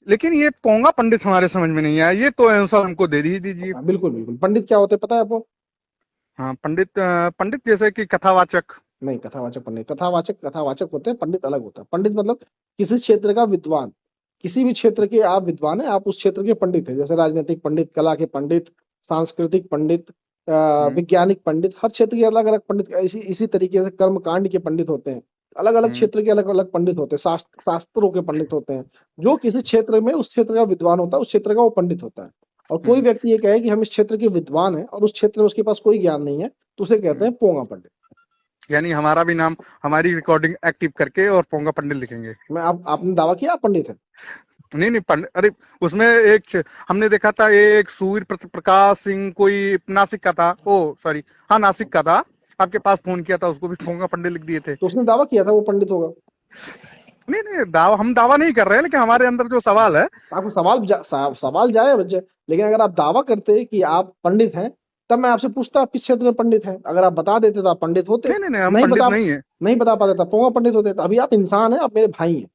लेकिन ये पोंगा पंडित हमारे समझ में नहीं आया, ये तो आंसर हमको दे ही दीजिए। हाँ, बिल्कुल बिल्कुल। पंडित क्या होते हैं पता है आपको? हाँ, पंडित पंडित जैसे कि कथावाचक। नहीं, कथावाचक पंडित, कथावाचक होते हैं, पंडित अलग होता है। पंडित मतलब किसी क्षेत्र का विद्वान। किसी भी क्षेत्र के आप विद्वान हैं, आप उस क्षेत्र के पंडित हैं। जैसे राजनीतिक पंडित, कला के पंडित, सांस्कृतिक पंडित, हम्म। वैज्ञानिक पंडित, हर क्षेत्र के अलग अलग पंडित। इसी इसी तरीके से कर्म कांड के पंडित होते हैं। अलग अलग हम्म। क्षेत्र के अलग अलग पंडित होते हैं, शास्त्रों के पंडित होते हैं। जो किसी क्षेत्र में उस क्षेत्र का विद्वान होता है, उस क्षेत्र का वो पंडित होता है। और कोई हम्म। व्यक्ति ये कहे कि हम इस क्षेत्र के विद्वान हैं और उस क्षेत्र में उसके पास कोई ज्ञान नहीं है, तो उसे कहते हम्म। हैं पोंगा पंडित। यानी हमारा भी नाम, हमारी रिकॉर्डिंग एक्टिव करके और पोंगा पंडित लिखेंगे। मैं आप आपने दावा किया आप पंडित हैं? नहीं नहीं पंडित, अरे उसमें हमने देखा था, ये एक सूर्य प्रकाश सिंह कोई नासिक का था, ओ सॉरी, हाँ नासिक का था। आपके पास फोन किया था, उसको भी पोंगा पंडित लिख दिए थे। तो उसने दावा किया था वो पंडित होगा। नहीं नहीं, दावा हम दावा नहीं कर रहे हैं, लेकिन हमारे अंदर जो सवाल है। आपको सवाल जाए बच्चे। लेकिन अगर आप दावा करते कि आप पंडित हैं, तब मैं आपसे पूछता आप किस क्षेत्र में पंडित हैं। अगर आप बता देते तो आप पंडित होते। नहीं नहीं नहीं, हम नहीं पंडित बता नहीं है। नहीं बता पाते तो पोंगा पंडित होते। तो अभी आप इंसान हैं, आप मेरे भाई हैं।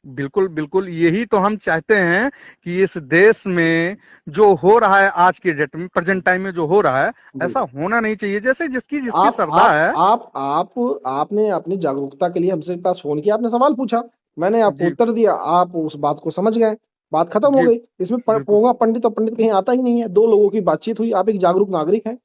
बिल्कुल बिल्कुल, यही तो हम चाहते हैं कि इस देश में जो हो रहा है आज की डेट में, प्रेजेंट टाइम में जो हो रहा है, जी। ऐसा होना नहीं चाहिए। जैसे जिसकी जिसकी आप श्रद्धा आप है। आप आपने अपनी जागरूकता के लिए हमसे पास फोन किया, आपने सवाल पूछा, मैंने आपको जी। उत्तर दिया, आप उस बात को समझ गए, बात खत्म हो जी। गई। इसमें बिल्कुल। पोंगा पंडित और पंडित कहीं आता ही नहीं है। दो लोगों की बातचीत हुई, आप एक जागरूक नागरिक हैं।